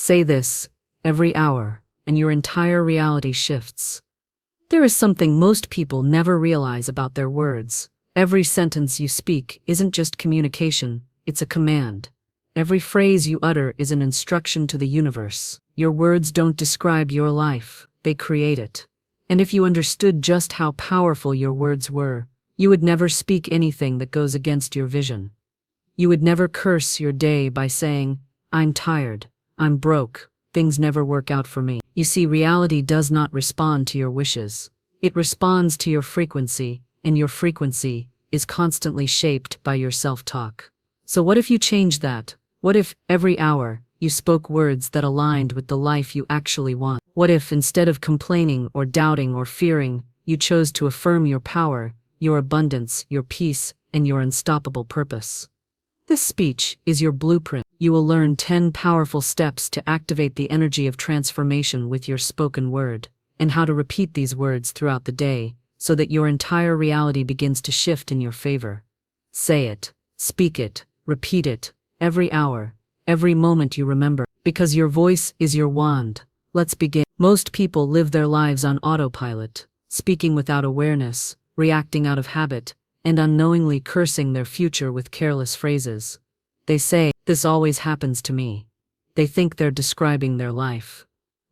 Say this every hour, and your entire reality shifts. There is something most people never realize about their words. Every sentence you speak isn't just communication, it's a command. Every phrase you utter is an instruction to the universe. Your words don't describe your life, they create it. And if you understood just how powerful your words were, you would never speak anything that goes against your vision. You would never curse your day by saying, "I'm tired, I'm broke, things never work out for me." You see, reality does not respond to your wishes. It responds to your frequency, and your frequency is constantly shaped by your self-talk. So what if you change that? What if, every hour, you spoke words that aligned with the life you actually want? What if, instead of complaining or doubting or fearing, you chose to affirm your power, your abundance, your peace, and your unstoppable purpose? This speech is your blueprint. You will learn 10 powerful steps to activate the energy of transformation with your spoken word, and how to repeat these words throughout the day, so that your entire reality begins to shift in your favor. Say it, speak it, repeat it, every hour, every moment you remember, because your voice is your wand. Let's begin. Most people live their lives on autopilot, speaking without awareness, reacting out of habit, and unknowingly cursing their future with careless phrases. They say, "This always happens to me." They think they're describing their life.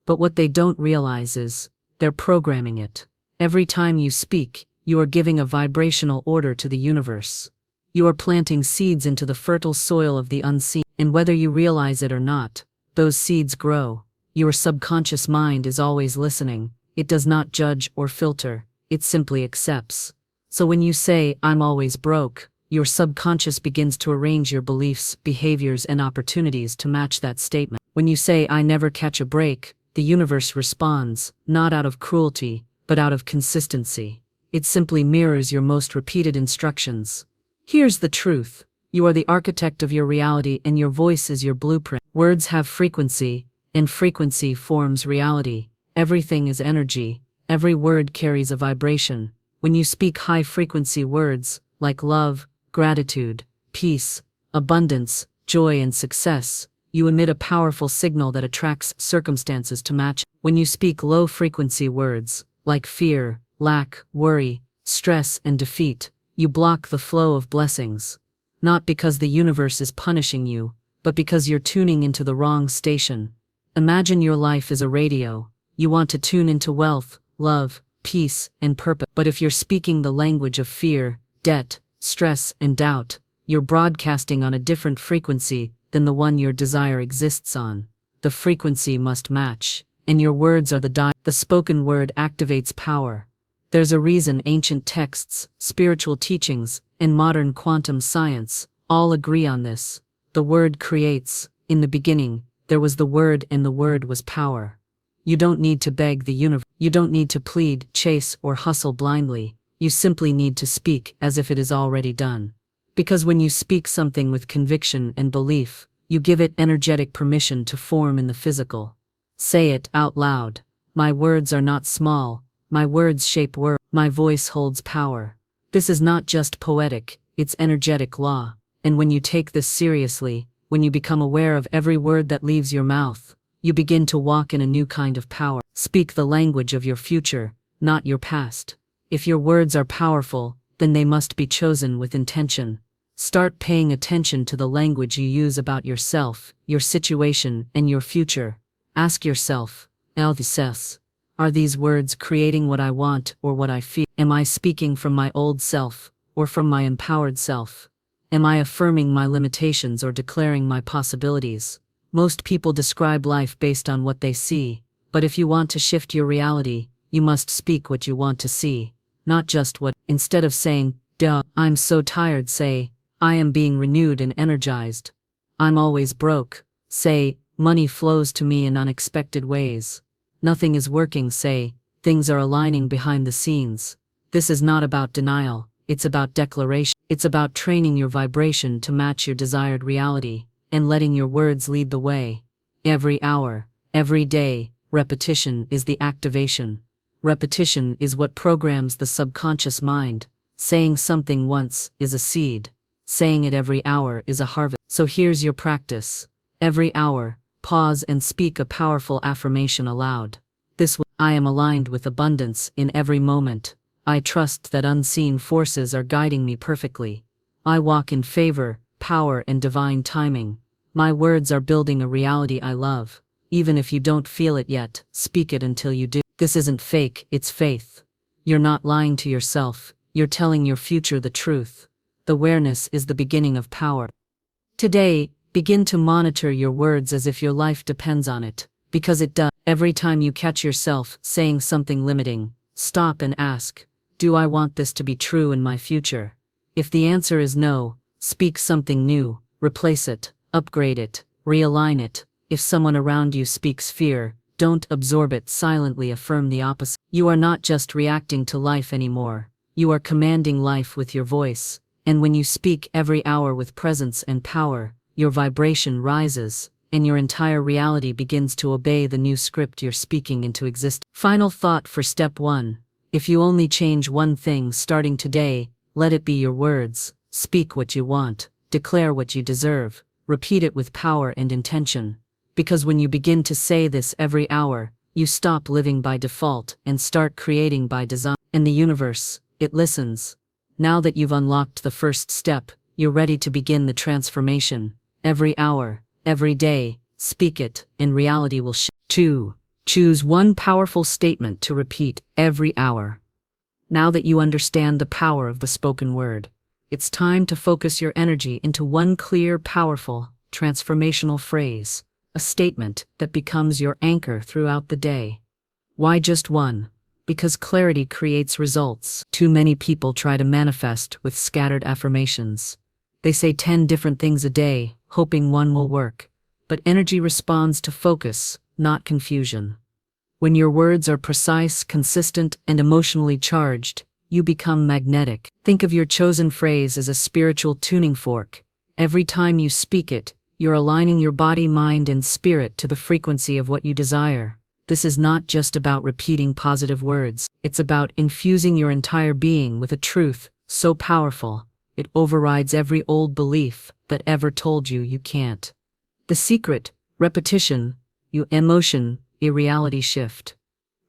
But what they don't realize is, they're programming it. Every time you speak, you are giving a vibrational order to the universe. You are planting seeds into the fertile soil of the unseen, and whether you realize it or not, those seeds grow. Your subconscious mind is always listening. It does not judge or filter, it simply accepts. So when you say, "I'm always broke," your subconscious begins to arrange your beliefs, behaviors, and opportunities to match that statement. When you say, "I never catch a break," the universe responds, not out of cruelty, but out of consistency. It simply mirrors your most repeated instructions. Here's the truth. You are the architect of your reality, and your voice is your blueprint. Words have frequency, and frequency forms reality. Everything is energy. Every word carries a vibration. When you speak high-frequency words, like love, gratitude, peace, abundance, joy, and success, you emit a powerful signal that attracts circumstances to match. When you speak low-frequency words, like fear, lack, worry, stress, and defeat, you block the flow of blessings. Not because the universe is punishing you, but because you're tuning into the wrong station. Imagine your life as a radio. You want to tune into wealth, love, peace, and purpose. But if you're speaking the language of fear, debt, stress, and doubt, you're broadcasting on a different frequency than the one your desire exists on. The frequency must match, and your words are the spoken word activates power. There's a reason ancient texts, spiritual teachings, and modern quantum science all agree on this. The word creates. In the beginning, there was the word, and the word was power. You don't need to beg the universe. You don't need to plead, chase, or hustle blindly. You simply need to speak as if it is already done. Because when you speak something with conviction and belief, you give it energetic permission to form in the physical. Say it out loud. My words are not small. My words shape words. My voice holds power. This is not just poetic, it's energetic law. And when you take this seriously, when you become aware of every word that leaves your mouth, you begin to walk in a new kind of power. Speak the language of your future, not your past. If your words are powerful, then they must be chosen with intention. Start paying attention to the language you use about yourself, your situation, and your future. Ask yourself, are these words creating what I want or what I feel? Am I speaking from my old self, or from my empowered self? Am I affirming my limitations or declaring my possibilities? Most people describe life based on what they see, but if you want to shift your reality, you must speak what you want to see, not just what. Instead of saying, "Duh, I'm so tired," say, "I am being renewed and energized." I'm always broke. Say, "Money flows to me in unexpected ways." Nothing is working. Say, "Things are aligning behind the scenes." This is not about denial, it's about declaration. It's about training your vibration to match your desired reality, and letting your words lead the way. Every hour, every day, repetition is the activation. Repetition is what programs the subconscious mind. Saying something once is a seed. Saying it every hour is a harvest. So here's your practice. Every hour, Pause and speak a powerful affirmation aloud. I am aligned with abundance in every moment. I trust that unseen forces are guiding me perfectly. I walk in favor, power, and divine timing. My words are building a reality I love. Even if you don't feel it yet, speak it until you do. This isn't fake, it's faith. You're not lying to yourself, you're telling your future the truth. The awareness is the beginning of power. Today, begin to monitor your words as if your life depends on it, because it does. Every time you catch yourself saying something limiting, stop and ask, do I want this to be true in my future? If the answer is no, speak something new, replace it, upgrade it, realign it. If someone around you speaks fear, don't absorb it, silently affirm the opposite. You are not just reacting to life anymore, you are commanding life with your voice. And when you speak every hour with presence and power, your vibration rises, and your entire reality begins to obey the new script you're speaking into existence. Final thought for step 1. If you only change one thing starting today, let it be your words. Speak what you want, declare what you deserve, repeat it with power and intention. Because when you begin to say this every hour, you stop living by default and start creating by design. And the universe, it listens. Now that you've unlocked the first step, you're ready to begin the transformation. Every hour, every day, speak it, and reality will shift. 2. Choose one powerful statement to repeat every hour. Now that you understand the power of the spoken word, it's time to focus your energy into one clear, powerful, transformational phrase, a statement that becomes your anchor throughout the day. Why just one? Because clarity creates results. Too many people try to manifest with scattered affirmations. They say 10 different things a day, hoping one will work. But energy responds to focus, not confusion. When your words are precise, consistent, and emotionally charged, you become magnetic. Think of your chosen phrase as a spiritual tuning fork. Every time you speak it, you're aligning your body, mind, and spirit to the frequency of what you desire. This is not just about repeating positive words. It's about infusing your entire being with a truth so powerful, it overrides every old belief that ever told you you can't. The secret, repetition, emotion, a reality shift.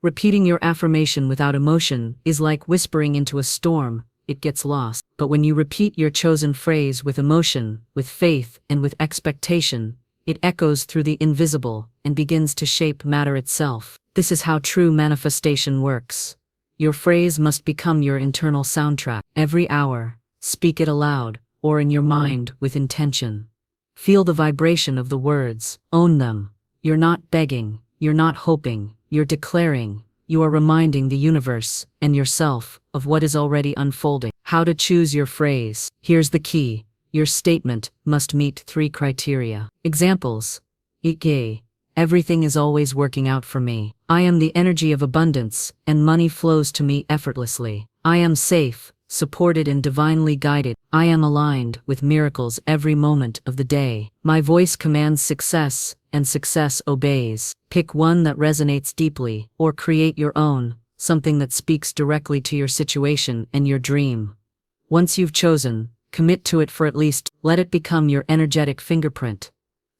Repeating your affirmation without emotion is like whispering into a storm, it gets lost. But when you repeat your chosen phrase with emotion, with faith, and with expectation, it echoes through the invisible and begins to shape matter itself. This is how true manifestation works. Your phrase must become your internal soundtrack. Every hour, speak it aloud, or in your mind with intention. Feel the vibration of the words, own them. You're not begging, you're not hoping, you're declaring. You are reminding the universe and yourself of what is already unfolding. How to choose your phrase. Here's the key. Your statement must meet 3 criteria. Examples. Ike. Everything is always working out for me. I am the energy of abundance, and money flows to me effortlessly. I am safe, supported, and divinely guided. I am aligned with miracles every moment of the day. My voice commands success, and success obeys. Pick one that resonates deeply, or create your own, something that speaks directly to your situation and your dream. Once you've chosen, commit to it for at least, let it become your energetic fingerprint.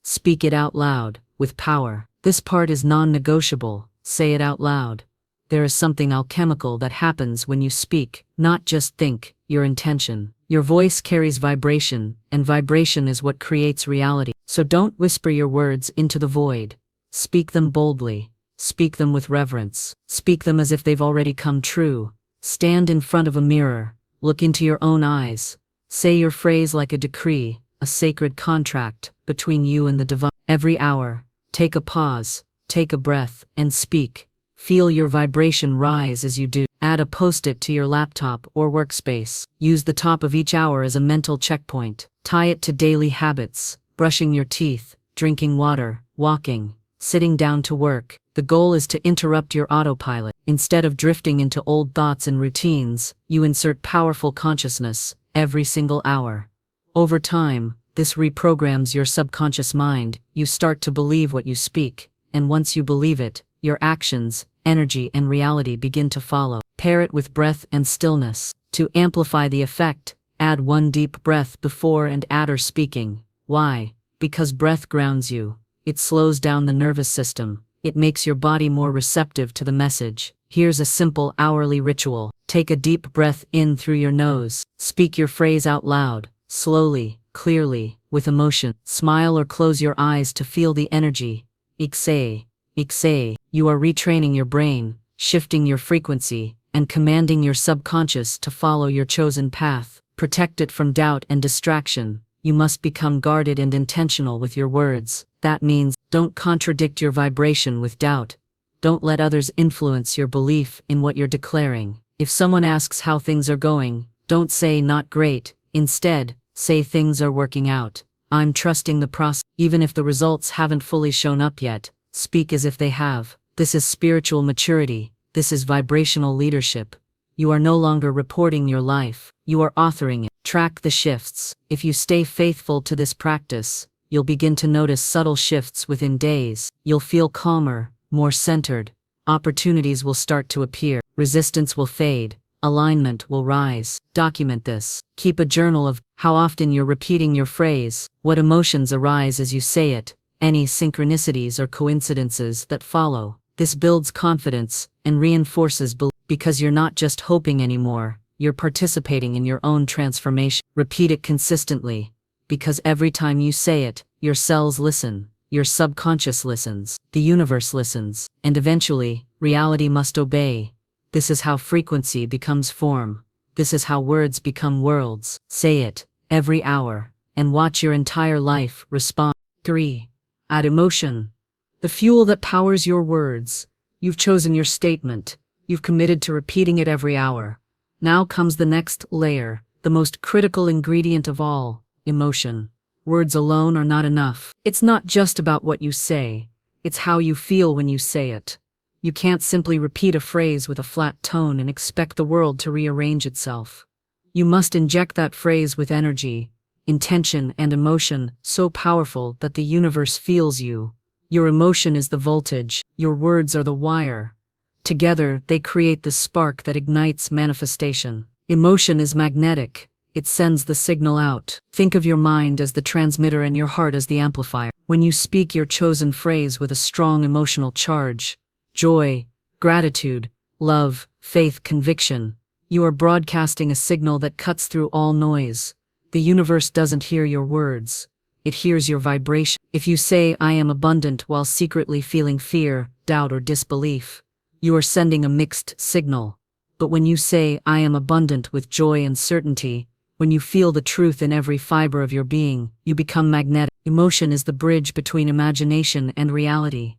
Speak it out loud, with power. This part is non-negotiable, say it out loud. There is something alchemical that happens when you speak, not just think, your intention. Your voice carries vibration, and vibration is what creates reality. So don't whisper your words into the void. Speak them boldly. Speak them with reverence. Speak them as if they've already come true. Stand in front of a mirror. Look into your own eyes. Say your phrase like a decree, a sacred contract between you and the divine. Every hour, take a pause, take a breath, and speak. Feel your vibration rise as you do. Add a postit to your laptop or workspace. Use the top of each hour as a mental checkpoint. Tie it to daily habits, brushing your teeth, drinking water, walking, sitting down to work. The goal is to interrupt your autopilot. Instead of drifting into old thoughts and routines, you insert powerful consciousness every single hour. Over time, this reprograms your subconscious mind. You start to believe what you speak, and once you believe it, your actions, energy, and reality begin to follow. Pair it with breath and stillness. To amplify the effect, add one deep breath before and after speaking. Why? Because breath grounds you. It slows down the nervous system. It makes your body more receptive to the message. Here's a simple hourly ritual. Take a deep breath in through your nose. Speak your phrase out loud, slowly, clearly, with emotion. Smile or close your eyes to feel the energy. Exhale, exhale. You are retraining your brain, shifting your frequency, and commanding your subconscious to follow your chosen path. Protect it from doubt and distraction. You must become guarded and intentional with your words. That means, don't contradict your vibration with doubt. Don't let others influence your belief in what you're declaring. If someone asks how things are going, don't say not great. Instead, say things are working out. I'm trusting the process. Even if the results haven't fully shown up yet, speak as if they have. This is spiritual maturity. This is vibrational leadership. You are no longer reporting your life. You are authoring it. Track the shifts. If you stay faithful to this practice, you'll begin to notice subtle shifts within days. You'll feel calmer, more centered. Opportunities will start to appear. Resistance will fade. Alignment will rise. Document this. Keep a journal of how often you're repeating your phrase, what emotions arise as you say it, any synchronicities or coincidences that follow. This builds confidence and reinforces belief because you're not just hoping anymore, you're participating in your own transformation. Repeat it consistently, because every time you say it, your cells listen, your subconscious listens, the universe listens, and eventually, reality must obey. This is how frequency becomes form. This is how words become worlds. Say it every hour, and watch your entire life respond. 3. Add emotion. The fuel that powers your words. You've chosen your statement. You've committed to repeating it every hour. Now comes the next layer, the most critical ingredient of all, emotion. Words alone are not enough. It's not just about what you say. It's how you feel when you say it. You can't simply repeat a phrase with a flat tone and expect the world to rearrange itself. You must inject that phrase with energy, intention, and emotion so powerful that the universe feels you. Your emotion is the voltage, your words are the wire. Together, they create the spark that ignites manifestation. Emotion is magnetic. It sends the signal out. Think of your mind as the transmitter and your heart as the amplifier. When you speak your chosen phrase with a strong emotional charge, joy, gratitude, love, faith, conviction, you are broadcasting a signal that cuts through all noise. The universe doesn't hear your words. It hears your vibration. If you say, I am abundant, while secretly feeling fear, doubt, or disbelief, you are sending a mixed signal. But when you say, I am abundant with joy and certainty, when you feel the truth in every fiber of your being, you become magnetic. Emotion is the bridge between imagination and reality.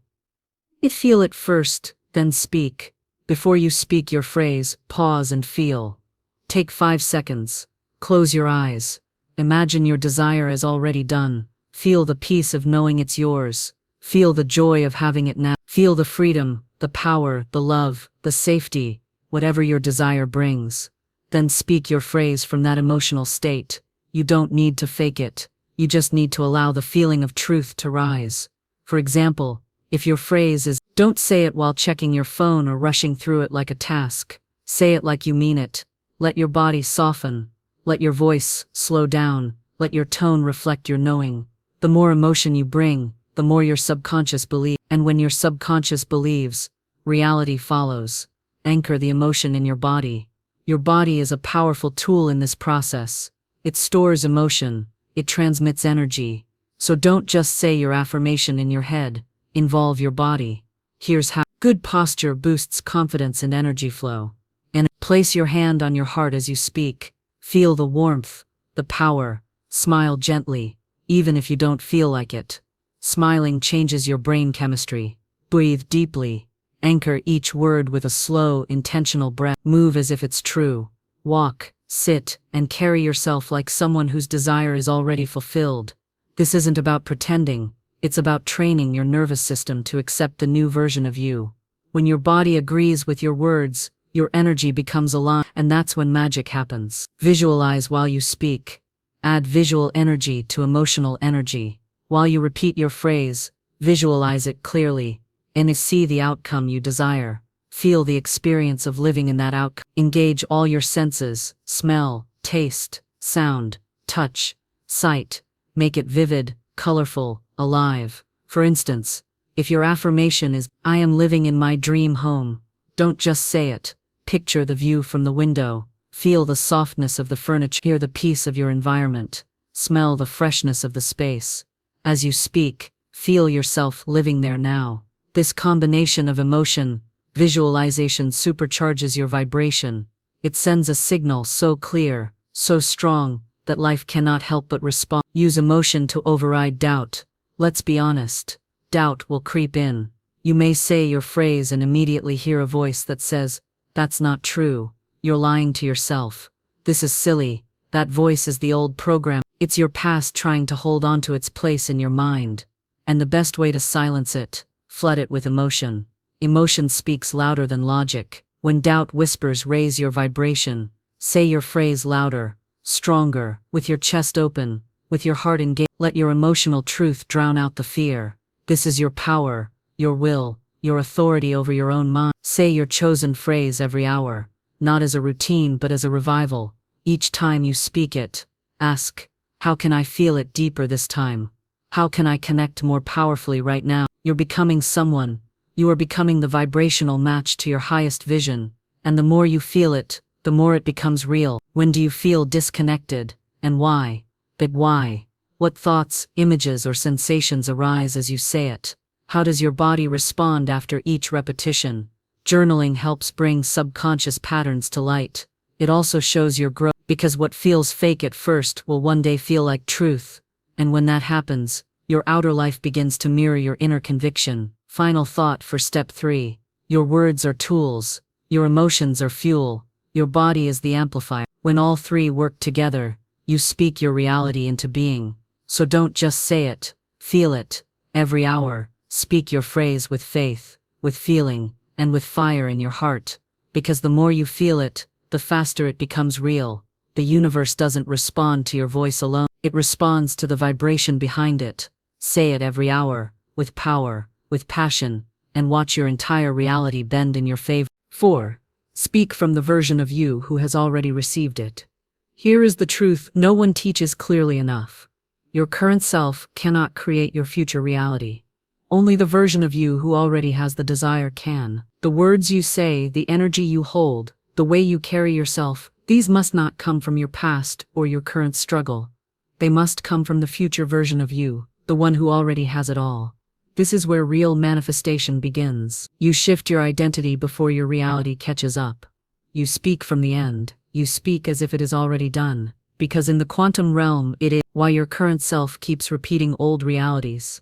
Feel it first, then speak. Before you speak your phrase, pause and feel. Take 5 seconds. Close your eyes. Imagine your desire is already done. Feel the peace of knowing it's yours. Feel the joy of having it now. Feel the freedom, the power, the love, the safety, whatever your desire brings. Then speak your phrase from that emotional state. You don't need to fake it. You just need to allow the feeling of truth to rise. For example, if your phrase is, don't say it while checking your phone or rushing through it like a task. Say it like you mean it. Let your body soften. Let your voice slow down. Let your tone reflect your knowing. The more emotion you bring, the more your subconscious believes. And when your subconscious believes, reality follows. Anchor the emotion in your body. Your body is a powerful tool in this process. It stores emotion. It transmits energy. So don't just say your affirmation in your head. Involve your body. Here's how. Good posture boosts confidence and energy flow. And place your hand on your heart as you speak. Feel the warmth, the power. Smile gently, even if you don't feel like it. Smiling changes your brain chemistry. Breathe deeply. Anchor each word with a slow, intentional breath. Move as if it's true. Walk, sit, and carry yourself like someone whose desire is already fulfilled. This isn't about pretending. It's about training your nervous system to accept the new version of you. When your body agrees with your words, your energy becomes aligned, and that's when magic happens. Visualize while you speak. Add visual energy to emotional energy. While you repeat your phrase, visualize it clearly, and see the outcome you desire. Feel the experience of living in that outcome. Engage all your senses: smell, taste, sound, touch, sight. Make it vivid, colorful, alive. For instance, if your affirmation is, "I am living in my dream home," don't just say it. Picture the view from the window. Feel the softness of the furniture. Hear the peace of your environment. Smell the freshness of the space. As you speak, feel yourself living there now. This combination of emotion, visualization supercharges your vibration. It sends a signal so clear, so strong, that life cannot help but respond. Use emotion to override doubt. Let's be honest. Doubt will creep in. You may say your phrase and immediately hear a voice that says, "That's not true. You're lying to yourself. This is silly." That voice is the old program. It's your past trying to hold on to its place in your mind. And the best way to silence it, flood it with emotion. Emotion speaks louder than logic. When doubt whispers, raise your vibration. Say your phrase louder, stronger, with your chest open, with your heart engaged. Let your emotional truth drown out the fear. This is your power, your will, your authority over your own mind. Say your chosen phrase every hour, not as a routine but as a revival. Each time you speak it, ask, how can I feel it deeper this time? How can I connect more powerfully right now? You're becoming someone. You are becoming the vibrational match to your highest vision. And the more you feel it, the more it becomes real. When do you feel disconnected? And why? But why? What thoughts, images, or sensations arise as you say it? How does your body respond after each repetition? Journaling helps bring subconscious patterns to light. It also shows your growth, because what feels fake at first will one day feel like truth. And when that happens, your outer life begins to mirror your inner conviction. Final thought for step 3. Your words are tools. Your emotions are fuel. Your body is the amplifier. When all three work together, you speak your reality into being. So don't just say it, feel it. Every hour, speak your phrase with faith, with feeling, and with fire in your heart. Because the more you feel it, the faster it becomes real. The universe doesn't respond to your voice alone. It responds to the vibration behind it. Say it every hour, with power, with passion, and watch your entire reality bend in your favor. 4. Speak from the version of you who has already received it. Here is the truth no one teaches clearly enough. Your current self cannot create your future reality. Only the version of you who already has the desire can. The words you say, the energy you hold, the way you carry yourself, these must not come from your past or your current struggle. They must come from the future version of you, the one who already has it all. This is where real manifestation begins. You shift your identity before your reality catches up. You speak from the end. You speak as if it is already done. Because in the quantum realm, it is why your current self keeps repeating old realities.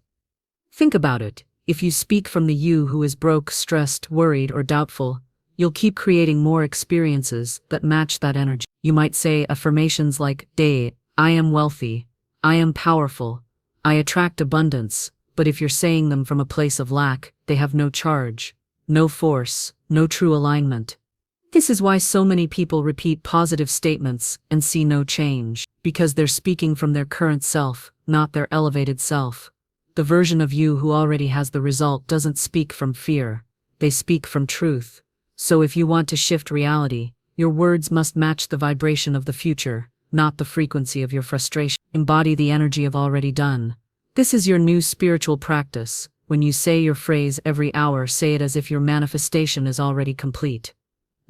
Think about it. If you speak from the you who is broke, stressed, worried, or doubtful, you'll keep creating more experiences that match that energy. You might say affirmations like, I am wealthy. I am powerful. I attract abundance. But if you're saying them from a place of lack, they have no charge, no force, no true alignment. This is why so many people repeat positive statements and see no change, because they're speaking from their current self, not their elevated self. The version of you who already has the result doesn't speak from fear. They speak from truth. So if you want to shift reality, your words must match the vibration of the future, not the frequency of your frustration. Embody the energy of already done. This is your new spiritual practice. When you say your phrase every hour, say it as if your manifestation is already complete.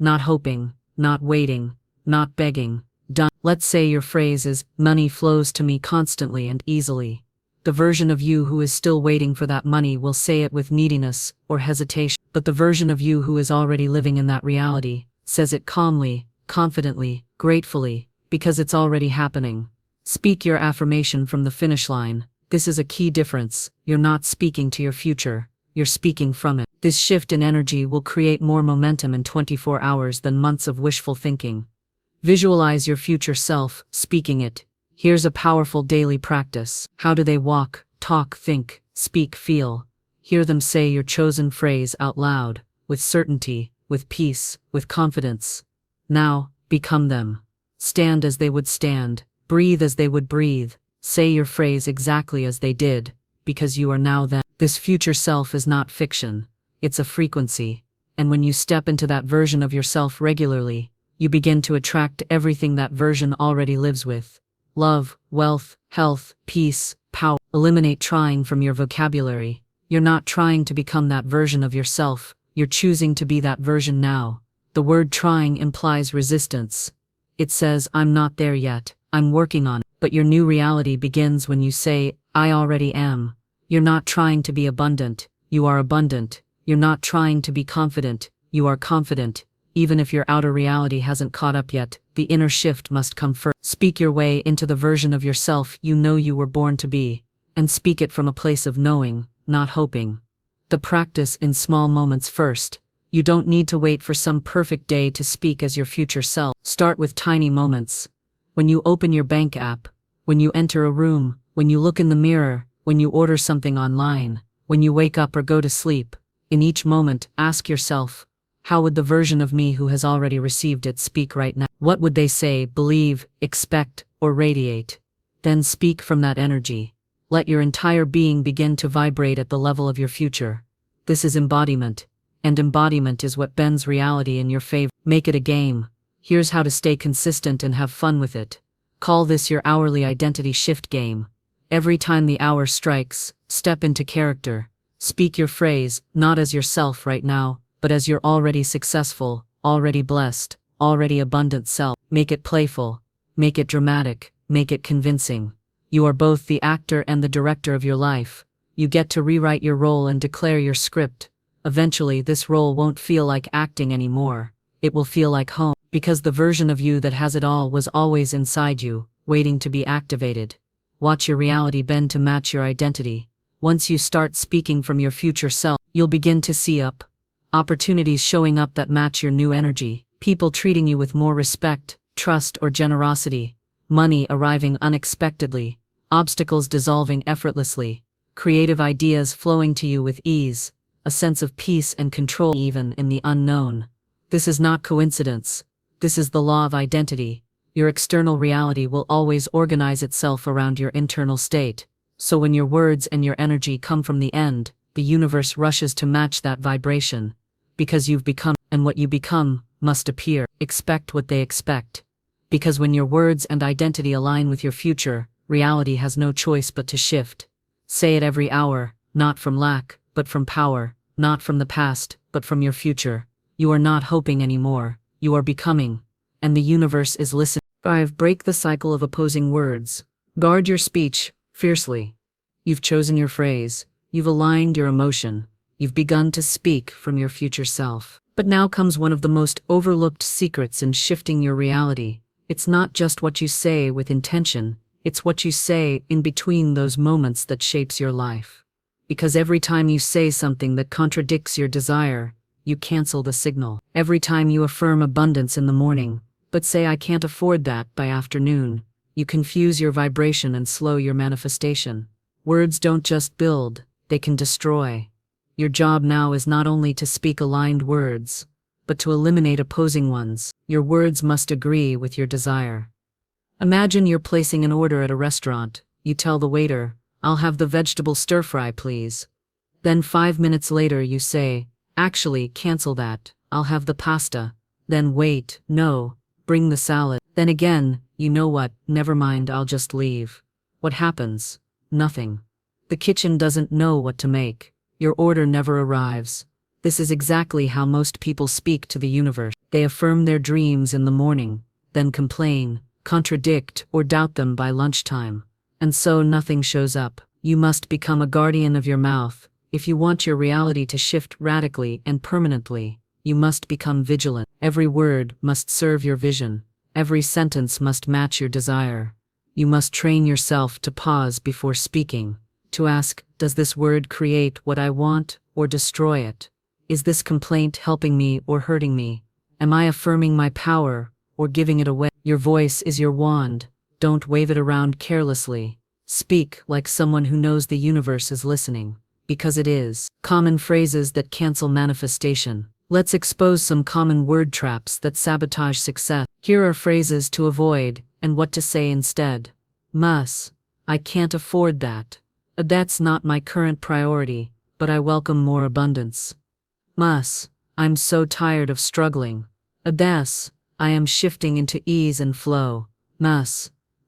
Not hoping, not waiting, not begging, done. Let's say your phrase is, money flows to me constantly and easily. The version of you who is still waiting for that money will say it with neediness or hesitation. But the version of you who is already living in that reality says it calmly, confidently, gratefully, because it's already happening. Speak your affirmation from the finish line. This is a key difference. You're not speaking to your future. You're speaking from it. This shift in energy will create more momentum in 24 hours than months of wishful thinking. Visualize your future self, speaking it. Here's a powerful daily practice. How do they walk, talk, think, speak, feel? Hear them say your chosen phrase out loud, with certainty, with peace, with confidence. Now, become them. Stand as they would stand. Breathe as they would breathe. Say your phrase exactly as they did, because you are now them. This future self is not fiction. It's a frequency. And when you step into that version of yourself regularly, you begin to attract everything that version already lives with. Love, wealth, health, peace, power. Eliminate trying from your vocabulary. You're not trying to become that version of yourself, you're choosing to be that version now. The word trying implies resistance. It says, I'm not there yet, I'm working on it. But your new reality begins when you say, I already am. You're not trying to be abundant, you are abundant. You're not trying to be confident, you are confident. Even if your outer reality hasn't caught up yet, the inner shift must come first. Speak your way into the version of yourself you know you were born to be, and speak it from a place of knowing, not hoping. The practice in small moments first. You don't need to wait for some perfect day to speak as your future self. Start with tiny moments. When you open your bank app, when you enter a room, when you look in the mirror, when you order something online, when you wake up or go to sleep. In each moment, ask yourself, how would the version of me who has already received it speak right now? What would they say, believe, expect, or radiate? Then speak from that energy. Let your entire being begin to vibrate at the level of your future. This is embodiment, and embodiment is what bends reality in your favor. Make it a game. Here's how to stay consistent and have fun with it. Call this your hourly identity shift game. Every time the hour strikes, step into character. Speak your phrase, not as yourself right now, but as your already successful, already blessed, already abundant self. Make it playful. Make it dramatic. Make it convincing. You are both the actor and the director of your life. You get to rewrite your role and declare your script. Eventually, this role won't feel like acting anymore. It will feel like home, because the version of you that has it all was always inside you, waiting to be activated. Watch your reality bend to match your identity. Once you start speaking from your future self, you'll begin to see opportunities showing up that match your new energy, people treating you with more respect, trust, or generosity, money arriving unexpectedly, obstacles dissolving effortlessly, creative ideas flowing to you with ease, a sense of peace and control even in the unknown. This is not coincidence. This is the law of identity. Your external reality will always organize itself around your internal state. So when your words and your energy come from the end, the universe rushes to match that vibration. Because you've become, and what you become, must appear. Expect what they expect. Because when your words and identity align with your future, reality has no choice but to shift. Say it every hour, not from lack, but from power, not from the past, but from your future. You are not hoping anymore, you are becoming. And the universe is listening. 5. Break the cycle of opposing words. Guard your speech fiercely. You've chosen your phrase, you've aligned your emotion, you've begun to speak from your future self. But now comes one of the most overlooked secrets in shifting your reality. It's not just what you say with intention, it's what you say in between those moments that shapes your life. Because every time you say something that contradicts your desire, you cancel the signal. Every time you affirm abundance in the morning, but say I can't afford that by afternoon, you confuse your vibration and slow your manifestation. Words don't just build, they can destroy. Your job now is not only to speak aligned words, but to eliminate opposing ones. Your words must agree with your desire. Imagine you're placing an order at a restaurant. You tell the waiter, I'll have the vegetable stir-fry, please. Then 5 minutes later you say, actually, cancel that, I'll have the pasta. Then wait, no, bring the salad. Then again, you know what, never mind, I'll just leave. What happens? Nothing. The kitchen doesn't know what to make. Your order never arrives. This is exactly how most people speak to the universe. They affirm their dreams in the morning, then complain, contradict, or doubt them by lunchtime. And so nothing shows up. You must become a guardian of your mouth. If you want your reality to shift radically and permanently, you must become vigilant. Every word must serve your vision. Every sentence must match your desire. You must train yourself to pause before speaking, to ask, does this word create what I want or destroy it? Is this complaint helping me or hurting me? Am I affirming my power or giving it away? Your voice is your wand. Don't wave it around carelessly. Speak like someone who knows the universe is listening, because it is. Common phrases that cancel manifestation. Let's expose some common word traps that sabotage success. Here are phrases to avoid and what to say instead. I can't afford that. That's not my current priority, but I welcome more abundance. I'm so tired of struggling. I am shifting into ease and flow.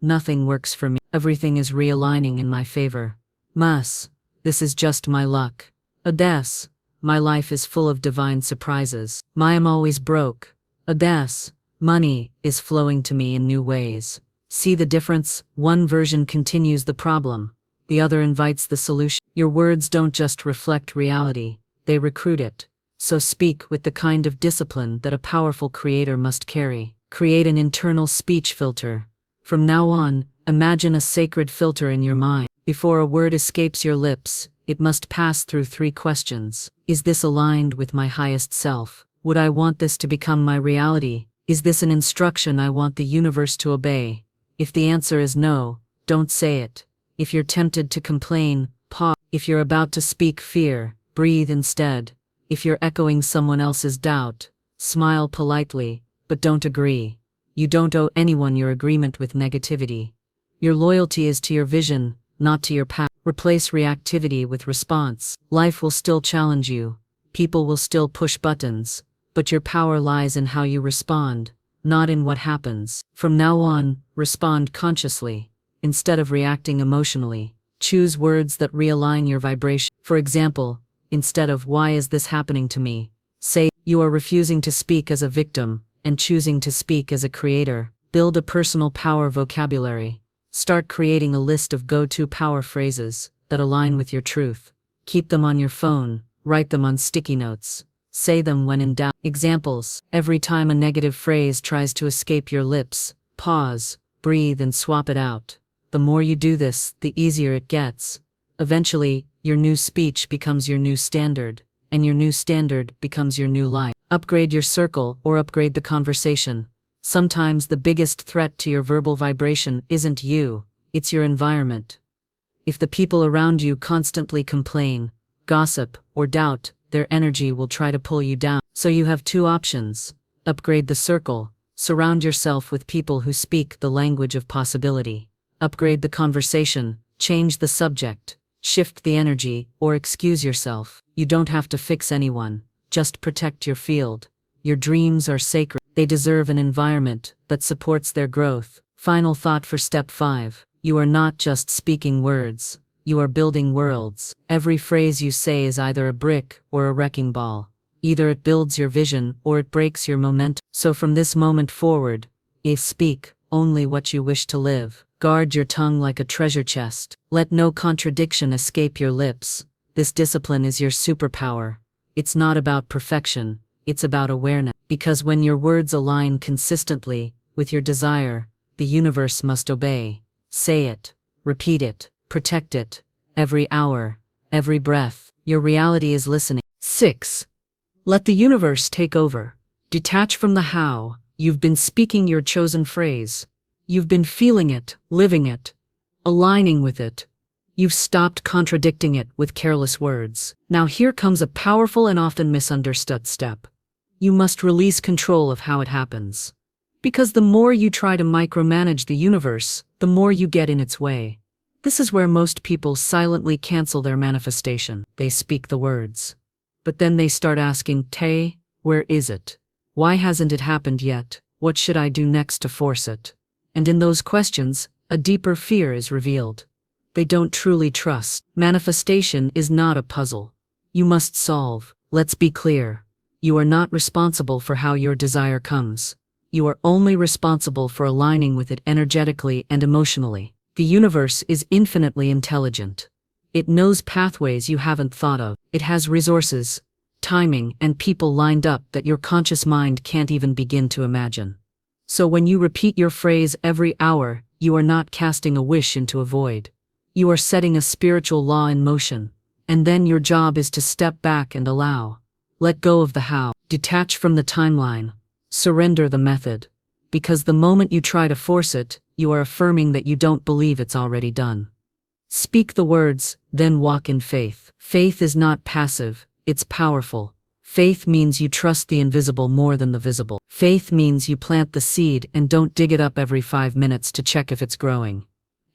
Nothing works for me. Everything is realigning in my favor. Mas, this is just my luck. Ades, my life is full of divine surprises. I am always broke. Ades, money is flowing to me in new ways. See the difference? One version continues the problem. The other invites the solution. Your words don't just reflect reality, they recruit it. So speak with the kind of discipline that a powerful creator must carry. Create an internal speech filter. From now on, imagine a sacred filter in your mind. Before a word escapes your lips, it must pass through 3 questions. Is this aligned with my highest self? Would I want this to become my reality? Is this an instruction I want the universe to obey? If the answer is no, don't say it. If you're tempted to complain, pause. If you're about to speak fear, breathe instead. If you're echoing someone else's doubt, smile politely, but don't agree. You don't owe anyone your agreement with negativity. Your loyalty is to your vision, not to your path. Replace reactivity with response. Life will still challenge you. People will still push buttons, but your power lies in how you respond, not in what happens. From now on, respond consciously. Instead of reacting emotionally, choose words that realign your vibration. For example, instead of "why is this happening to me?" say, "you are refusing to speak as a victim and choosing to speak as a creator." Build a personal power vocabulary. Start creating a list of go-to power phrases that align with your truth. Keep them on your phone, write them on sticky notes. Say them when in doubt. Examples: every time a negative phrase tries to escape your lips, pause, breathe and swap it out. The more you do this, the easier it gets. Eventually, your new speech becomes your new standard, and your new standard becomes your new life. Upgrade your circle or upgrade the conversation. Sometimes the biggest threat to your verbal vibration isn't you, it's your environment. If the people around you constantly complain, gossip, or doubt, their energy will try to pull you down. So you have 2 options. Upgrade the circle. Surround yourself with people who speak the language of possibility. Upgrade the conversation. Change the subject. Shift the energy, or excuse yourself. You don't have to fix anyone. Just protect your field. Your dreams are sacred. They deserve an environment that supports their growth. Final thought for step 5. You are not just speaking words. You are building worlds. Every phrase you say is either a brick or a wrecking ball. Either it builds your vision or it breaks your momentum. So from this moment forward, speak only what you wish to live. Guard your tongue like a treasure chest. Let no contradiction escape your lips. This discipline is your superpower. It's not about perfection, it's about awareness. Because when your words align consistently with your desire, the universe must obey. Say it, repeat it, protect it. Every hour, every breath, your reality is listening. 6. Let the universe take over. Detach from the how. You've been speaking your chosen phrase. You've been feeling it, living it, aligning with it. You've stopped contradicting it with careless words. Now here comes a powerful and often misunderstood step. You must release control of how it happens. Because the more you try to micromanage the universe, the more you get in its way. This is where most people silently cancel their manifestation. They speak the words, but then they start asking, where is it? Why hasn't it happened yet? What should I do next to force it? And in those questions, a deeper fear is revealed. They don't truly trust. Manifestation is not a puzzle you must solve. Let's be clear. You are not responsible for how your desire comes. You are only responsible for aligning with it energetically and emotionally. The universe is infinitely intelligent. It knows pathways you haven't thought of. It has resources, timing, and people lined up that your conscious mind can't even begin to imagine. So when you repeat your phrase every hour, you are not casting a wish into a void. You are setting a spiritual law in motion. And then your job is to step back and allow. Let go of the how. Detach from the timeline. Surrender the method. Because the moment you try to force it, you are affirming that you don't believe it's already done. Speak the words, then walk in faith. Faith is not passive, it's powerful. Faith means you trust the invisible more than the visible. Faith means you plant the seed and don't dig it up every 5 minutes to check if it's growing.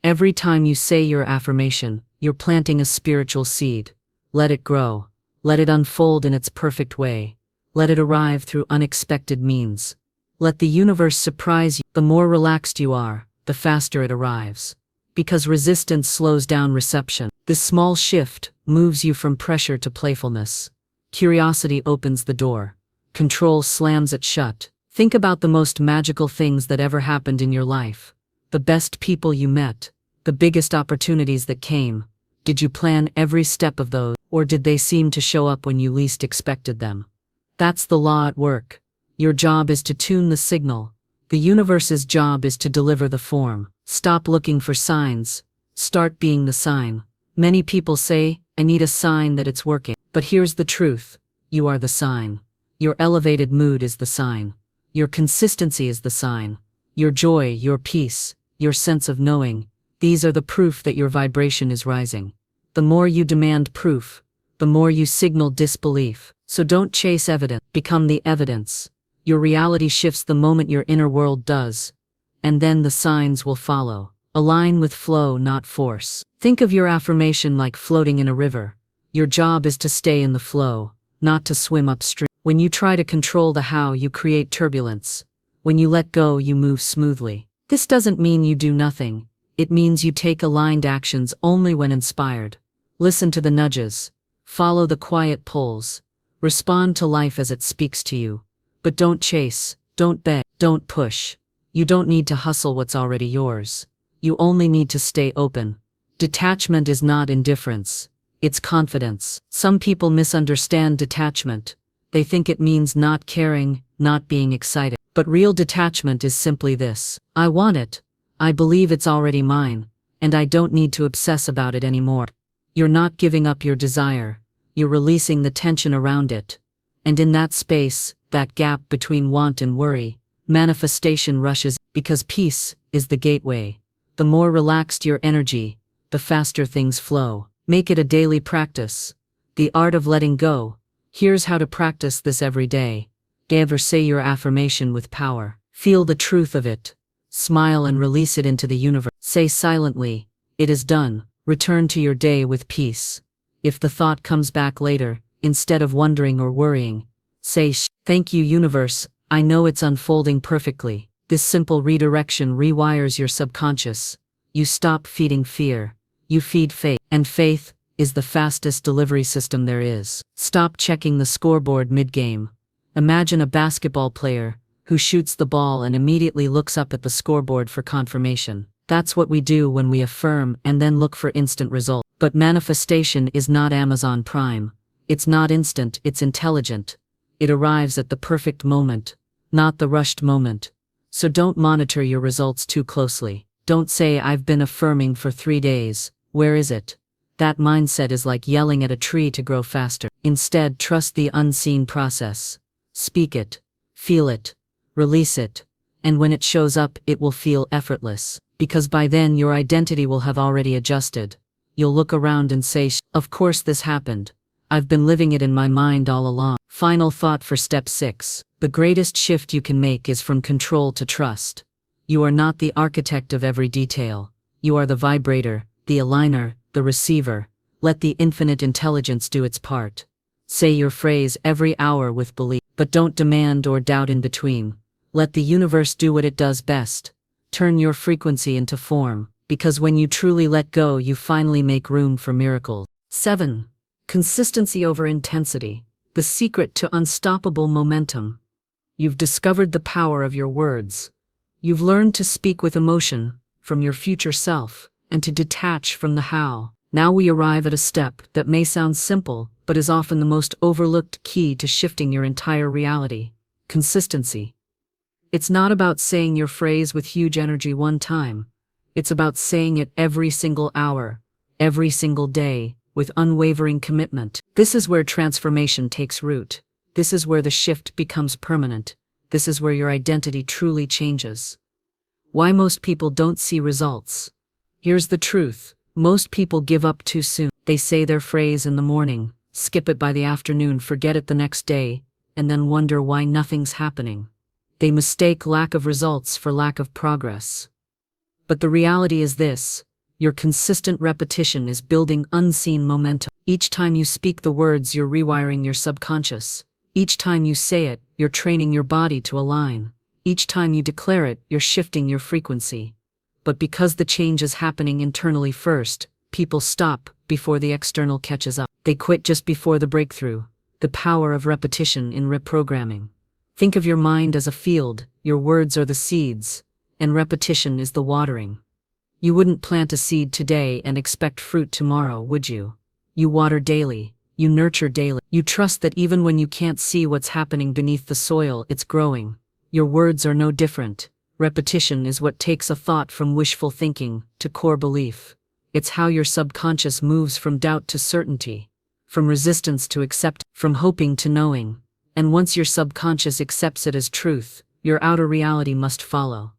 Every time you say your affirmation, you're planting a spiritual seed. Let it grow. Let it unfold in its perfect way. Let it arrive through unexpected means. Let the universe surprise you. The more relaxed you are, the faster it arrives. Because resistance slows down reception. This small shift moves you from pressure to playfulness. Curiosity opens the door. Control slams it shut. Think about the most magical things that ever happened in your life. The best people you met. The biggest opportunities that came. Did you plan every step of those, or did they seem to show up when you least expected them? That's the law at work. Your job is to tune the signal. The universe's job is to deliver the form. Stop looking for signs. Start being the sign. Many people say, I need a sign that it's working. But here's the truth. You are the sign. Your elevated mood is the sign. Your consistency is the sign. Your joy, your peace, your sense of knowing. These are the proof that your vibration is rising. The more you demand proof, the more you signal disbelief. So don't chase evidence. Become the evidence. Your reality shifts the moment your inner world does. And then the signs will follow. Align with flow, not force. Think of your affirmation like floating in a river. Your job is to stay in the flow, not to swim upstream. When you try to control the how, you create turbulence. When you let go, you move smoothly. This doesn't mean you do nothing. It means you take aligned actions only when inspired. Listen to the nudges. Follow the quiet pulls. Respond to life as it speaks to you. But don't chase, don't beg, don't push. You don't need to hustle what's already yours. You only need to stay open. Detachment is not indifference. It's confidence. Some people misunderstand detachment. They think it means not caring, not being excited. But real detachment is simply this. I want it. I believe it's already mine. And I don't need to obsess about it anymore. You're not giving up your desire. You're releasing the tension around it. And in that space, that gap between want and worry, manifestation rushes because peace is the gateway. The more relaxed your energy, the faster things flow. Make it a daily practice. The art of letting go. Here's how to practice this every day. Ever say your affirmation with power. Feel the truth of it. Smile and release it into the universe. Say silently, it is done. Return to your day with peace. If the thought comes back later, instead of wondering or worrying, say, thank you universe, I know it's unfolding perfectly. This simple redirection rewires your subconscious. You stop feeding fear. You feed faith. And faith is the fastest delivery system there is. Stop checking the scoreboard mid-game. Imagine a basketball player who shoots the ball and immediately looks up at the scoreboard for confirmation. That's what we do when we affirm and then look for instant results. But manifestation is not Amazon Prime. It's not instant, it's intelligent. It arrives at the perfect moment, not the rushed moment. So don't monitor your results too closely. Don't say, I've been affirming for 3 days. Where is it? That mindset is like yelling at a tree to grow faster. Instead, trust the unseen process. Speak it, feel it, release it, and when it shows up, it will feel effortless. Because by then your identity will have already adjusted. You'll look around and say, of course this happened. I've been living it in my mind all along. Final thought for step 6. The greatest shift you can make is from control to trust. You are not the architect of every detail. You are the vibrator, the aligner, the receiver. Let the infinite intelligence do its part. Say your phrase every hour with belief, but don't demand or doubt in between. Let the universe do what it does best. Turn your frequency into form, because when you truly let go, you finally make room for miracles. 7. Consistency over intensity. The secret to unstoppable momentum. You've discovered the power of your words. You've learned to speak with emotion, from your future self, and to detach from the how. Now we arrive at a step that may sound simple, but is often the most overlooked key to shifting your entire reality. Consistency. It's not about saying your phrase with huge energy one time. It's about saying it every single hour, every single day, with unwavering commitment. This is where transformation takes root. This is where the shift becomes permanent. This is where your identity truly changes. Why most people don't see results. Here's the truth. Most people give up too soon. They say their phrase in the morning, skip it by the afternoon, forget it the next day, and then wonder why nothing's happening. They mistake lack of results for lack of progress. But the reality is this. Your consistent repetition is building unseen momentum. Each time you speak the words, you're rewiring your subconscious. Each time you say it, you're training your body to align. Each time you declare it, you're shifting your frequency. But because the change is happening internally first, people stop before the external catches up. They quit just before the breakthrough. The power of repetition in reprogramming. Think of your mind as a field, your words are the seeds, and repetition is the watering. You wouldn't plant a seed today and expect fruit tomorrow, would you? You water daily, you nurture daily. You trust that even when you can't see what's happening beneath the soil, it's growing. Your words are no different. Repetition is what takes a thought from wishful thinking to core belief. It's how your subconscious moves from doubt to certainty, from resistance to acceptance, from hoping to knowing. And once your subconscious accepts it as truth, your outer reality must follow.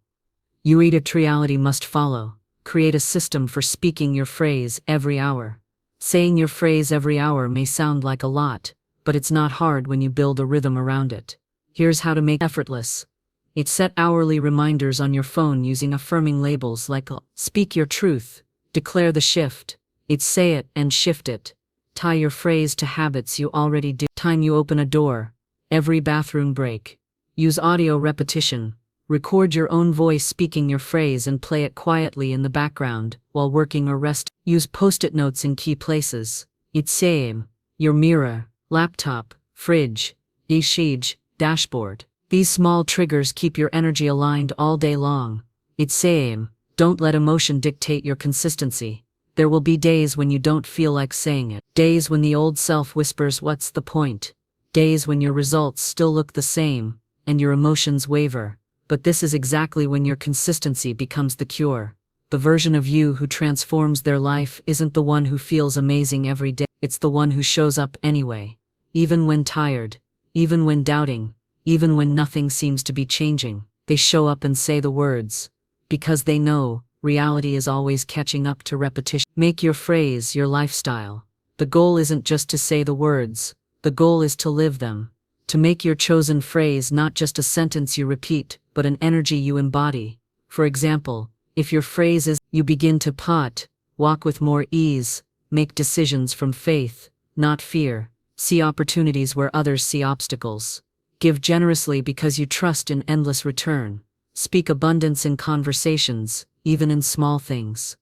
Your inner reality must follow. Create a system for speaking your phrase every hour. Saying your phrase every hour may sound like a lot, but it's not hard when you build a rhythm around it. Here's how to make it effortless. It's set hourly reminders on your phone using affirming labels like speak your truth, declare the shift. It's say it and shift it. Tie your phrase to habits you already do. Time you open a door, every bathroom break. Use audio repetition. Record your own voice speaking your phrase and play it quietly in the background while working or resting. Use post-it notes in key places. It's same. Your mirror, laptop, fridge, ishij, dashboard. These small triggers keep your energy aligned all day long. It's same. Don't let emotion dictate your consistency. There will be days when you don't feel like saying it. Days when the old self whispers, "What's the point?" Days when your results still look the same, and your emotions waver. But this is exactly when your consistency becomes the cure. The version of you who transforms their life isn't the one who feels amazing every day. It's the one who shows up anyway. Even when tired, even when doubting, even when nothing seems to be changing, they show up and say the words. Because they know, reality is always catching up to repetition. Make your phrase your lifestyle. The goal isn't just to say the words, the goal is to live them. To make your chosen phrase not just a sentence you repeat, but an energy you embody. For example, if your phrase is, "You begin to pot, walk with more ease, make decisions from faith, not fear, see opportunities where others see obstacles. Give generously because you trust in endless return. Speak abundance in conversations, even in small things."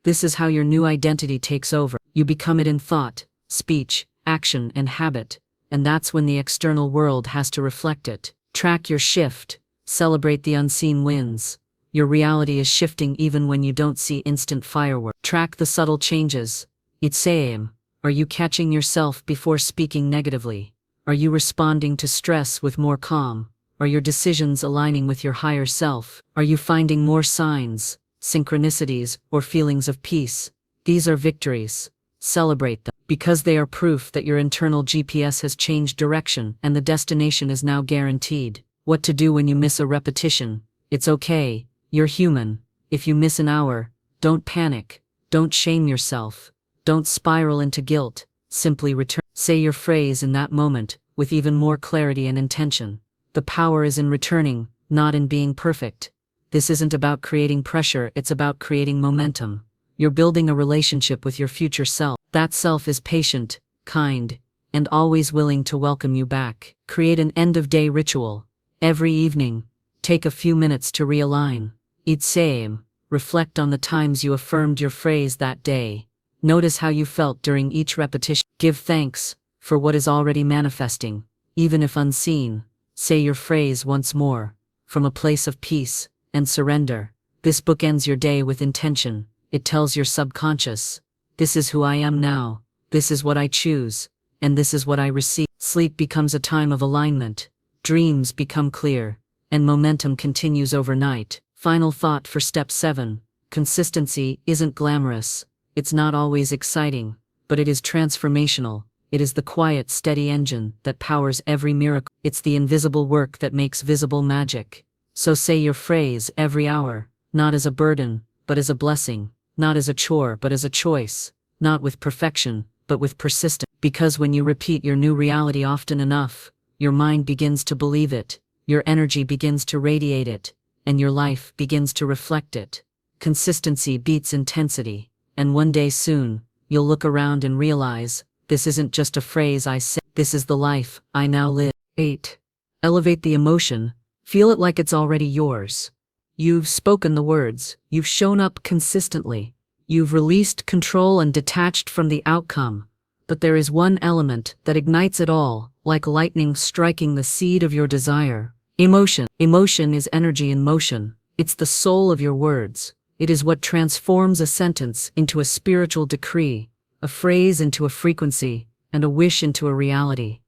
This is how your new identity takes over. You become it in thought, speech, action, and habit, and that's when the external world has to reflect it. Track your shift, celebrate the unseen wins. Your reality is shifting even when you don't see instant fireworks. Track the subtle changes. It's same. Are you catching yourself before speaking negatively? Are you responding to stress with more calm? Are your decisions aligning with your higher self? Are you finding more signs, synchronicities, or feelings of peace? These are victories. Celebrate them, because they are proof that your internal GPS has changed direction and the destination is now guaranteed. What to do when you miss a repetition? It's okay, you're human. If you miss an hour, don't panic, don't shame yourself, don't spiral into guilt, simply return. Say your phrase in that moment, with even more clarity and intention. The power is in returning, not in being perfect. This isn't about creating pressure, it's about creating momentum. You're building a relationship with your future self. That self is patient, kind, and always willing to welcome you back. Create an end-of-day ritual. Every evening, take a few minutes to realign. Eat same. Reflect on the times you affirmed your phrase that day. Notice how you felt during each repetition. Give thanks for what is already manifesting, even if unseen. Say your phrase once more, from a place of peace and surrender. This book ends your day with intention. It tells your subconscious, this is who I am now, this is what I choose, and this is what I receive. Sleep becomes a time of alignment, dreams become clear, and momentum continues overnight. Final thought for step 7. Consistency isn't glamorous. It's not always exciting, but it is transformational. It is the quiet, steady engine that powers every miracle. It's the invisible work that makes visible magic. So say your phrase every hour, not as a burden, but as a blessing. Not as a chore, but as a choice. Not with perfection, but with persistence. Because when you repeat your new reality often enough, your mind begins to believe it, your energy begins to radiate it, and your life begins to reflect it. Consistency beats intensity, and one day soon, you'll look around and realize, this isn't just a phrase I say, this is the life I now live. 8. Elevate the emotion. Feel it like it's already yours. You've spoken the words, you've shown up consistently, you've released control and detached from the outcome. But there is one element that ignites it all, like lightning striking the seed of your desire. Emotion. Emotion is energy in motion. It's the soul of your words. It is what transforms a sentence into a spiritual decree, a phrase into a frequency, and a wish into a reality.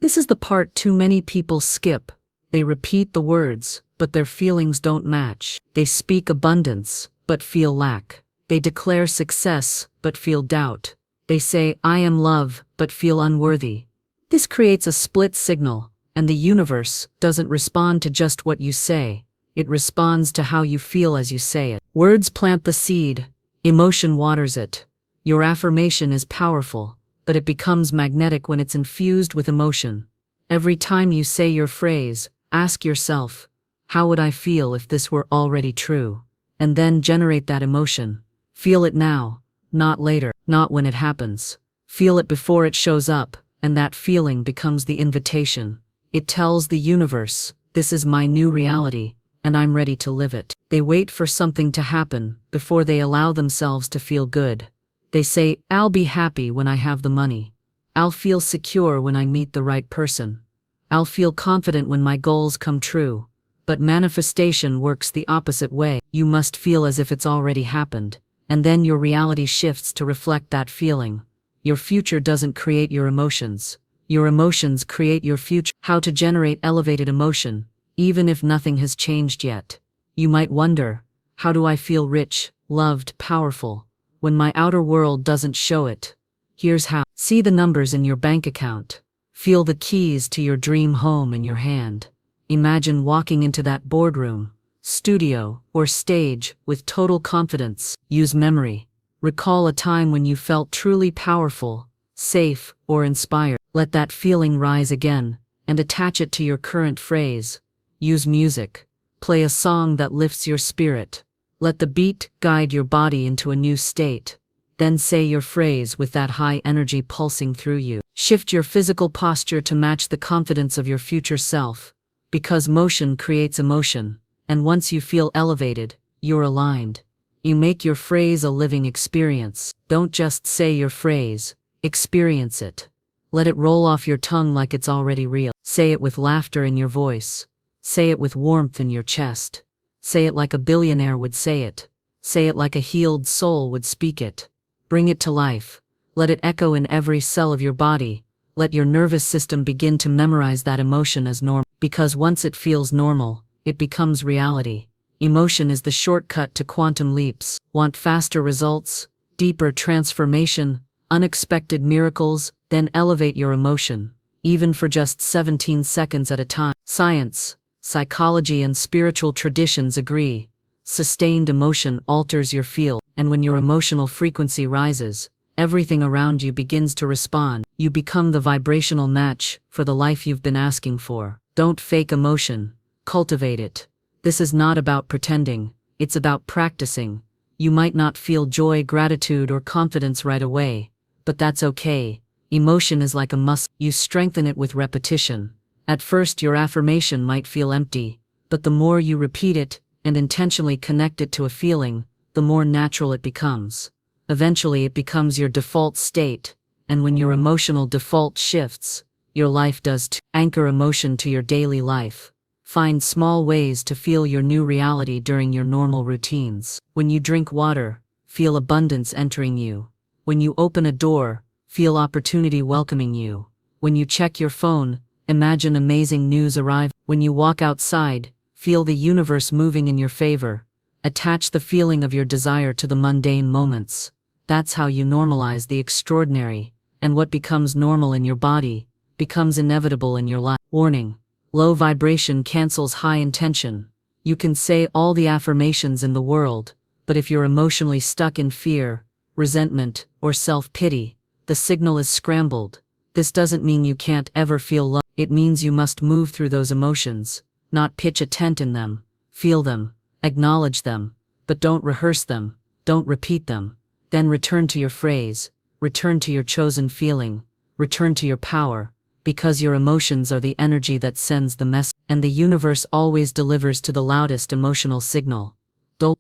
This is the part too many people skip. They repeat the words, but their feelings don't match. They speak abundance, but feel lack. They declare success, but feel doubt. They say, I am love, but feel unworthy. This creates a split signal, and the universe doesn't respond to just what you say. It responds to how you feel as you say it. Words plant the seed, emotion waters it. Your affirmation is powerful, but it becomes magnetic when it's infused with emotion. Every time you say your phrase, ask yourself, how would I feel if this were already true? And then generate that emotion. Feel it now, not later, not when it happens. Feel it before it shows up, and that feeling becomes the invitation. It tells the universe, this is my new reality, and I'm ready to live it. They wait for something to happen before they allow themselves to feel good. They say, I'll be happy when I have the money. I'll feel secure when I meet the right person. I'll feel confident when my goals come true. But manifestation works the opposite way. You must feel as if it's already happened, and then your reality shifts to reflect that feeling. Your future doesn't create your emotions. Your emotions create your future. How to generate elevated emotion, even if nothing has changed yet. You might wonder, how do I feel rich, loved, powerful, when my outer world doesn't show it? Here's how. See the numbers in your bank account. Feel the keys to your dream home in your hand. Imagine walking into that boardroom, studio, or stage with total confidence. Use memory. Recall a time when you felt truly powerful, safe, or inspired. Let that feeling rise again, and attach it to your current phrase. Use music. Play a song that lifts your spirit. Let the beat guide your body into a new state. Then say your phrase with that high energy pulsing through you. Shift your physical posture to match the confidence of your future self. Because motion creates emotion, and once you feel elevated, you're aligned. You make your phrase a living experience. Don't just say your phrase, experience it. Let it roll off your tongue like it's already real. Say it with laughter in your voice. Say it with warmth in your chest. Say it like a billionaire would say it. Say it like a healed soul would speak it. Bring it to life. Let it echo in every cell of your body. Let your nervous system begin to memorize that emotion as normal. Because once it feels normal, it becomes reality. Emotion is the shortcut to quantum leaps. Want faster results, deeper transformation, unexpected miracles? Then elevate your emotion, even for just 17 seconds at a time. Science, psychology, and spiritual traditions agree. Sustained emotion alters your field, and when your emotional frequency rises, everything around you begins to respond. You become the vibrational match for the life you've been asking for. Don't fake emotion, cultivate it. This is not about pretending, it's about practicing. You might not feel joy, gratitude, or confidence right away, but that's okay. Emotion is like a muscle. You strengthen it with repetition. At first your affirmation might feel empty, but the more you repeat it and intentionally connect it to a feeling, the more natural it becomes. Eventually it becomes your default state, and when your emotional default shifts, your life does too. Anchor emotion to your daily life. Find small ways to feel your new reality during your normal routines. When you drink water, feel abundance entering you. When you open a door, feel opportunity welcoming you. When you check your phone, imagine amazing news arrive. When you walk outside, feel the universe moving in your favor. Attach the feeling of your desire to the mundane moments. That's how you normalize the extraordinary, and what becomes normal in your body becomes inevitable in your life. Warning: low vibration cancels high intention. You can say all the affirmations in the world, but if you're emotionally stuck in fear, resentment, or self-pity, the signal is scrambled. This doesn't mean you can't ever feel love. It means you must move through those emotions, not pitch a tent in them. Feel them, acknowledge them, but don't rehearse them, don't repeat them. Then return to your phrase, return to your chosen feeling, return to your power, because your emotions are the energy that sends the message. and the universe always delivers to the loudest emotional signal.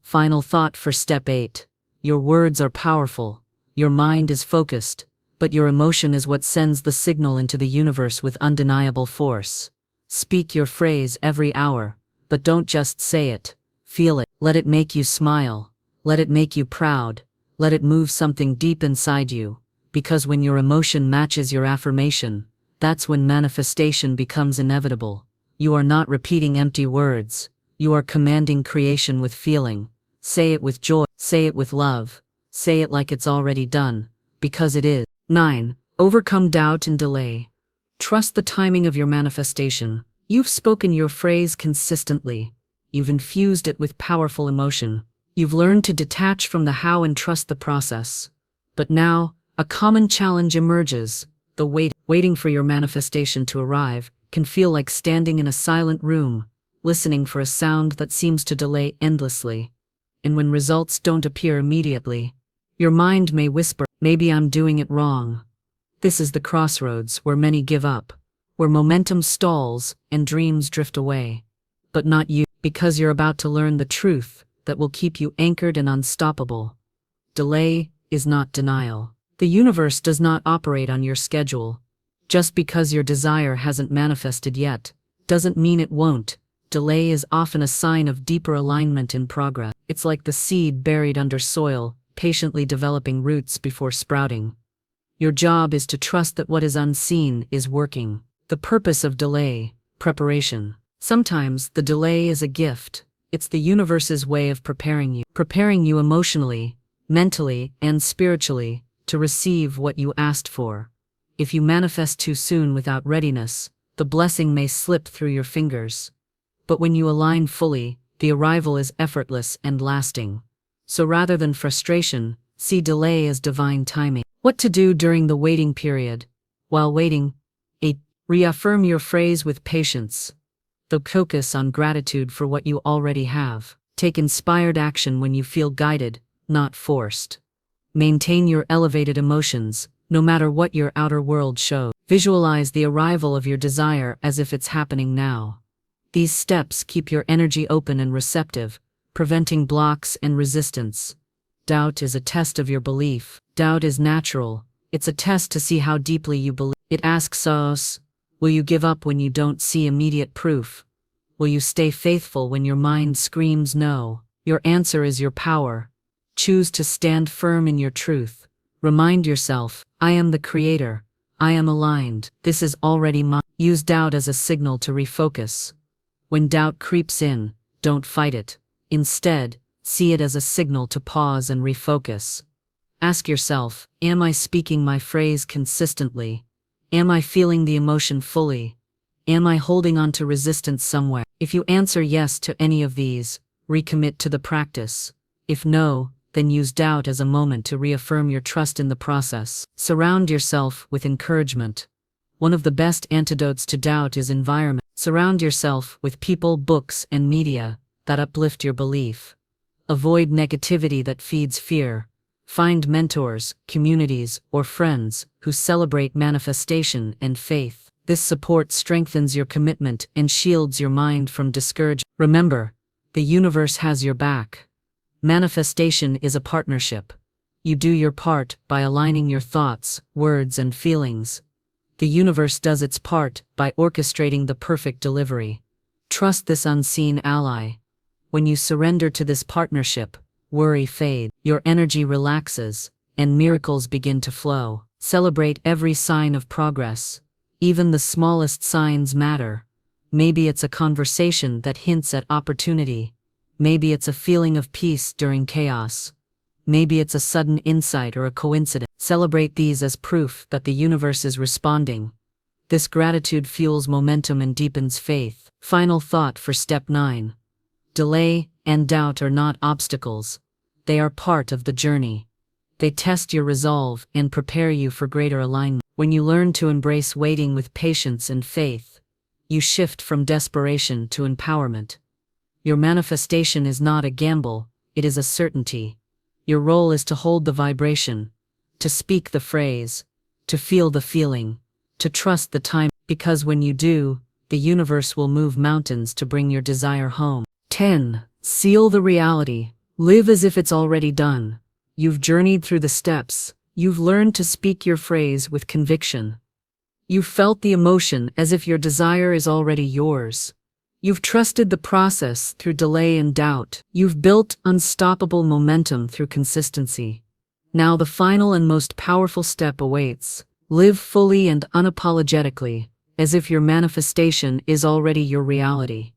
Final thought for step 8. Your words are powerful. Your mind is focused, but your emotion is what sends the signal into the universe with undeniable force. Speak your phrase every hour, but don't just say it. Feel it. Let it make you smile. Let it make you proud. Let it move something deep inside you. Because when your emotion matches your affirmation, that's when manifestation becomes inevitable. You are not repeating empty words. You are commanding creation with feeling. Say it with joy. Say it with love. Say it like it's already done, because it is. 9. Overcome doubt and delay. Trust the timing of your manifestation. You've spoken your phrase consistently. You've infused it with powerful emotion. You've learned to detach from the how and trust the process. But now, a common challenge emerges. The waiting for your manifestation to arrive can feel like standing in a silent room, listening for a sound that seems to delay endlessly. And when results don't appear immediately, your mind may whisper, maybe I'm doing it wrong. This is the crossroads where many give up, where momentum stalls and dreams drift away. But not you, because you're about to learn the truth that will keep you anchored and unstoppable. Delay is not denial. The universe does not operate on your schedule. Just because your desire hasn't manifested yet, doesn't mean it won't. Delay is often a sign of deeper alignment in progress. It's like the seed buried under soil, patiently developing roots before sprouting. Your job is to trust that what is unseen is working. The purpose of delay, preparation. Sometimes the delay is a gift. It's the universe's way of preparing you emotionally, mentally, and spiritually to receive what you asked for. If you manifest too soon without readiness, the blessing may slip through your fingers. But when you align fully, the arrival is effortless and lasting. So rather than frustration, see delay as divine timing. What to do during the waiting period? While waiting, 8. Reaffirm your phrase with patience. Focus on gratitude for what you already have. Take inspired action when you feel guided, not forced. Maintain your elevated emotions, no matter what your outer world shows. Visualize the arrival of your desire as if it's happening now. These steps keep your energy open and receptive, preventing blocks and resistance. Doubt is a test of your belief. Doubt is natural. It's a test to see how deeply you believe. It asks us, will you give up when you don't see immediate proof? Will you stay faithful when your mind screams no? Your answer is your power. Choose to stand firm in your truth. Remind yourself, I am the creator. I am aligned. This is already mine. Use doubt as a signal to refocus. When doubt creeps in, don't fight it. Instead, see it as a signal to pause and refocus. Ask yourself, am I speaking my phrase consistently? Am I feeling the emotion fully? Am I holding on to resistance somewhere? If you answer yes to any of these, recommit to the practice. If no, then use doubt as a moment to reaffirm your trust in the process. Surround yourself with encouragement. One of the best antidotes to doubt is environment. Surround yourself with people, books, and media that uplift your belief. Avoid negativity that feeds fear. Find mentors, communities, or friends who celebrate manifestation and faith. This support strengthens your commitment and shields your mind from discouragement. Remember, the universe has your back. Manifestation is a partnership. You do your part by aligning your thoughts, words, and feelings. The universe does its part by orchestrating the perfect delivery. Trust this unseen ally. When you surrender to this partnership, worry fades, your energy relaxes, and miracles begin to flow. Celebrate every sign of progress. Even the smallest signs matter. Maybe it's a conversation that hints at opportunity. Maybe it's a feeling of peace during chaos. Maybe it's a sudden insight or a coincidence. Celebrate these as proof that the universe is responding. This gratitude fuels momentum and deepens faith. Final thought for step 9. Delay and doubt are not obstacles. They are part of the journey. They test your resolve and prepare you for greater alignment. When you learn to embrace waiting with patience and faith, you shift from desperation to empowerment. Your manifestation is not a gamble, it is a certainty. Your role is to hold the vibration, to speak the phrase, to feel the feeling, to trust the time, because when you do, the universe will move mountains to bring your desire home. 10. Seal the reality. Live as if it's already done. You've journeyed through the steps. You've learned to speak your phrase with conviction. You've felt the emotion as if your desire is already yours. You've trusted the process through delay and doubt. You've built unstoppable momentum through consistency. Now the final and most powerful step awaits. Live fully and unapologetically, as if your manifestation is already your reality.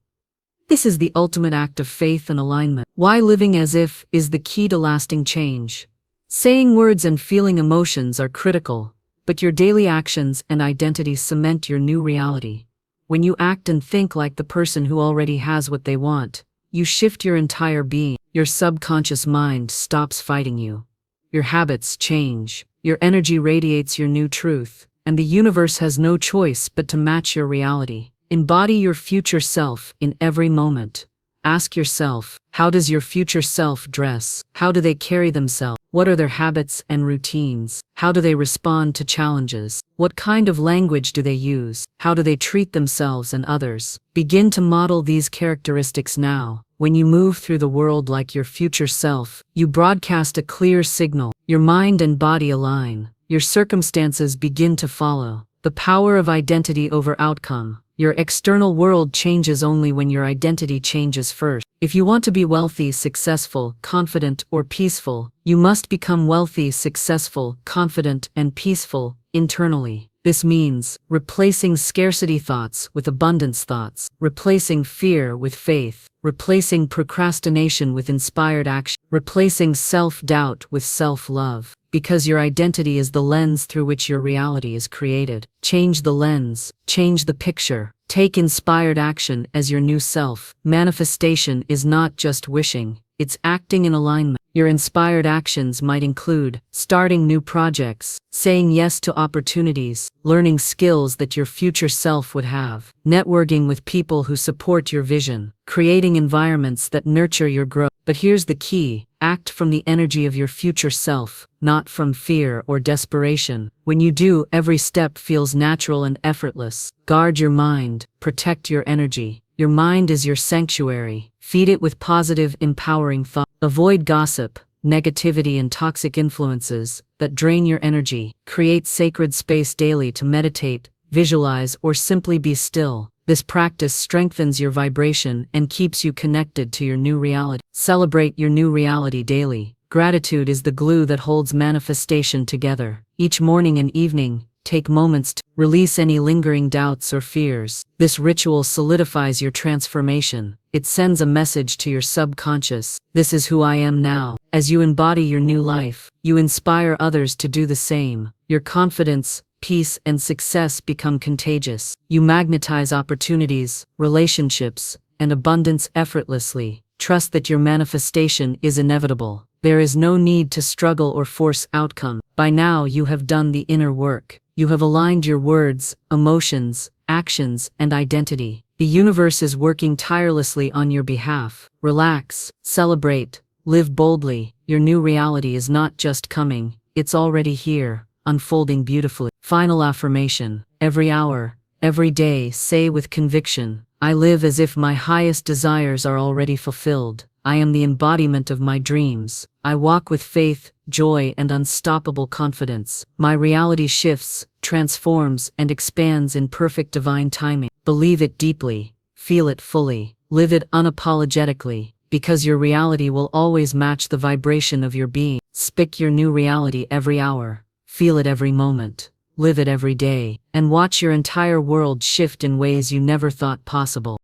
This is the ultimate act of faith and alignment. Why living as if is the key to lasting change. Saying words and feeling emotions are critical, but your daily actions and identity cement your new reality. When you act and think like the person who already has what they want, you shift your entire being. Your subconscious mind stops fighting you. Your habits change. Your energy radiates your new truth, and the universe has no choice but to match your reality. Embody your future self in every moment. Ask yourself, how does your future self dress? How do they carry themselves? What are their habits and routines? How do they respond to challenges? What kind of language do they use? How do they treat themselves and others? Begin to model these characteristics now. When you move through the world like your future self, you broadcast a clear signal. Your mind and body align. Your circumstances begin to follow. The power of identity over outcome. Your external world changes only when your identity changes first. If you want to be wealthy, successful, confident, or peaceful, you must become wealthy, successful, confident, and peaceful internally. This means replacing scarcity thoughts with abundance thoughts, replacing fear with faith, replacing procrastination with inspired action, replacing self-doubt with self-love. Because your identity is the lens through which your reality is created. Change the lens, change the picture. Take inspired action as your new self. Manifestation is not just wishing, it's acting in alignment. Your inspired actions might include starting new projects, saying yes to opportunities, learning skills that your future self would have, networking with people who support your vision, creating environments that nurture your growth. But here's the key. Act from the energy of your future self, not from fear or desperation. When you do, every step feels natural and effortless. Guard your mind, protect your energy. Your mind is your sanctuary. Feed it with positive, empowering thoughts. Avoid gossip, negativity, and toxic influences that drain your energy. Create sacred space daily to meditate, visualize, or simply be still. This practice strengthens your vibration and keeps you connected to your new reality. Celebrate your new reality daily. Gratitude is the glue that holds manifestation together. Each morning and evening, take moments to release any lingering doubts or fears. This ritual solidifies your transformation. It sends a message to your subconscious. This is who I am now. As you embody your new life, you inspire others to do the same. Your confidence, peace, and success become contagious. You magnetize opportunities, relationships, and abundance effortlessly. Trust that your manifestation is inevitable. There is no need to struggle or force outcome. By now you have done the inner work. You have aligned your words, emotions, actions, and identity. The universe is working tirelessly on your behalf. Relax, celebrate, live boldly. Your new reality is not just coming, it's already here, unfolding beautifully. Final affirmation. Every hour, every day, say with conviction, I live as if my highest desires are already fulfilled. I am the embodiment of my dreams. I walk with faith, joy, and unstoppable confidence. My reality shifts, transforms, and expands in perfect divine timing. Believe it deeply, feel it fully, live it unapologetically, because your reality will always match the vibration of your being. Speak your new reality every hour, feel it every moment, live it every day, and watch your entire world shift in ways you never thought possible.